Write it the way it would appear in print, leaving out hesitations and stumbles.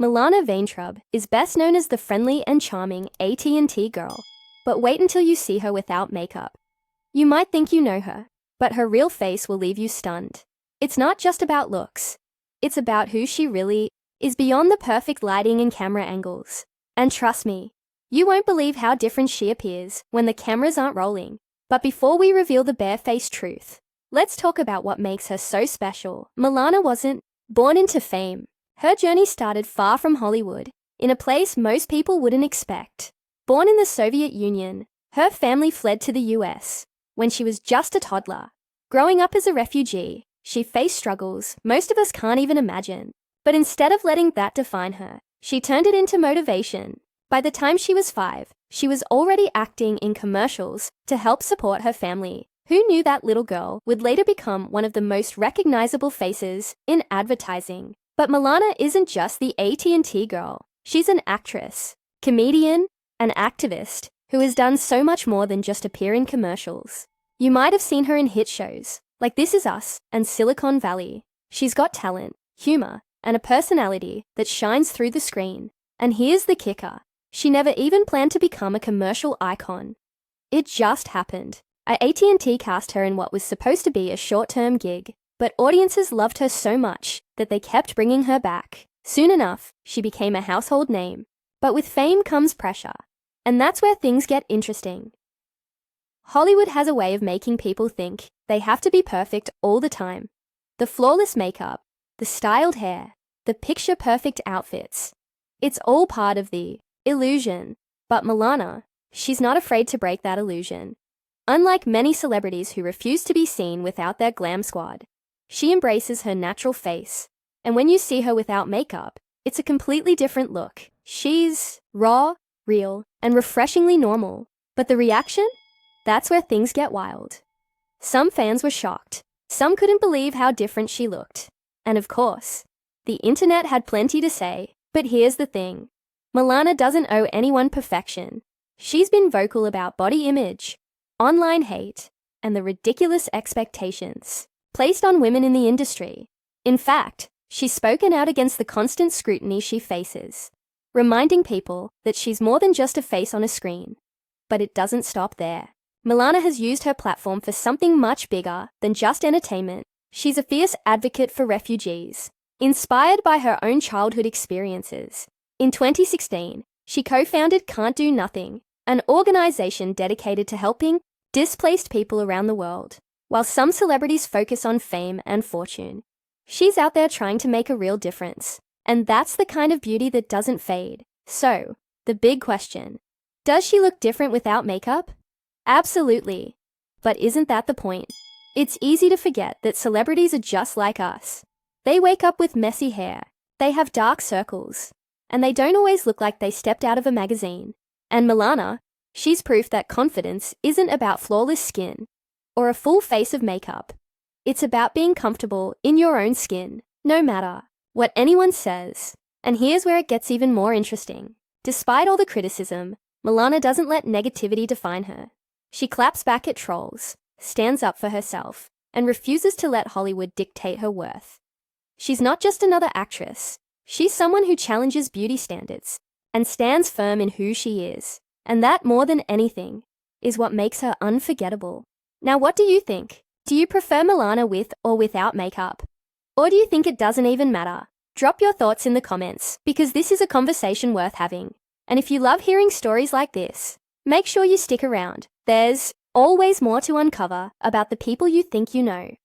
Milana Vayntrub is best known as the friendly and charming AT&T girl, but wait until you see her without makeup. You might think you know her, but her real face will leave you stunned. It's not just about looks. It's about who she really is beyond the perfect lighting and camera angles. And trust me, you won't believe how different she appears when the cameras aren't rolling. But before we reveal the barefaced truth, let's talk about what makes her so special. Milana wasn't born into fame. Her journey started far from Hollywood, in a place most people wouldn't expect. Born in the Soviet Union, her family fled to the US when she was just a toddler. Growing up as a refugee, she faced struggles most of us can't even imagine. But instead of letting that define her, she turned it into motivation. By the time she was 5, she was already acting in commercials to help support her family. Who knew that little girl would later become one of the most recognizable faces in advertising? But Milana isn't just the AT&T girl. She's an actress, comedian, an activist who has done so much more than just appear in commercials. You might have seen her in hit shows like This Is Us and Silicon Valley. She's got talent, humor, and a personality that shines through the screen. And here's the kicker. She never even planned to become a commercial icon. It just happened. AT&T cast her in what was supposed to be a short-term gig, but audiences loved her so much that they kept bringing her back. Soon enough, she became a household name. But with fame comes pressure. And that's where things get interesting. Hollywood has a way of making people think they have to be perfect all the time. The flawless makeup, the styled hair, the picture-perfect outfits. It's all part of the illusion. But Milana, she's not afraid to break that illusion. Unlike many celebrities who refuse to be seen without their glam squad, she embraces her natural face. And when you see her without makeup, it's a completely different look. She's raw, real, and refreshingly normal. But the reaction? That's where things get wild. Some fans were shocked. Some couldn't believe how different she looked. And of course, the internet had plenty to say. But here's the thing. Milana doesn't owe anyone perfection. She's been vocal about body image, online hate, and the ridiculous expectations placed on women in the industry. In fact, she's spoken out against the constant scrutiny she faces, reminding people that she's more than just a face on a screen. But it doesn't stop there. Milana has used her platform for something much bigger than just entertainment. She's a fierce advocate for refugees, inspired by her own childhood experiences. In 2016, she co-founded Can't Do Nothing, an organization dedicated to helping displaced people around the world. While some celebrities focus on fame and fortune, she's out there trying to make a real difference. And that's the kind of beauty that doesn't fade. So, the big question, does she look different without makeup? Absolutely. But isn't that the point? It's easy to forget that celebrities are just like us. They wake up with messy hair, they have dark circles, and they don't always look like they stepped out of a magazine. And Milana, she's proof that confidence isn't about flawless skin or a full face of makeup. It's about being comfortable in your own skin, no matter what anyone says. And here's where it gets even more interesting. Despite all the criticism, Milana doesn't let negativity define her. She claps back at trolls, stands up for herself, and refuses to let Hollywood dictate her worth. She's not just another actress. She's someone who challenges beauty standards and stands firm in who she is. And that, more than anything, is what makes her unforgettable. Now, what do you think? Do you prefer Milana with or without makeup? Or do you think it doesn't even matter? Drop your thoughts in the comments, because this is a conversation worth having. And if you love hearing stories like this, make sure you stick around. There's always more to uncover about the people you think you know.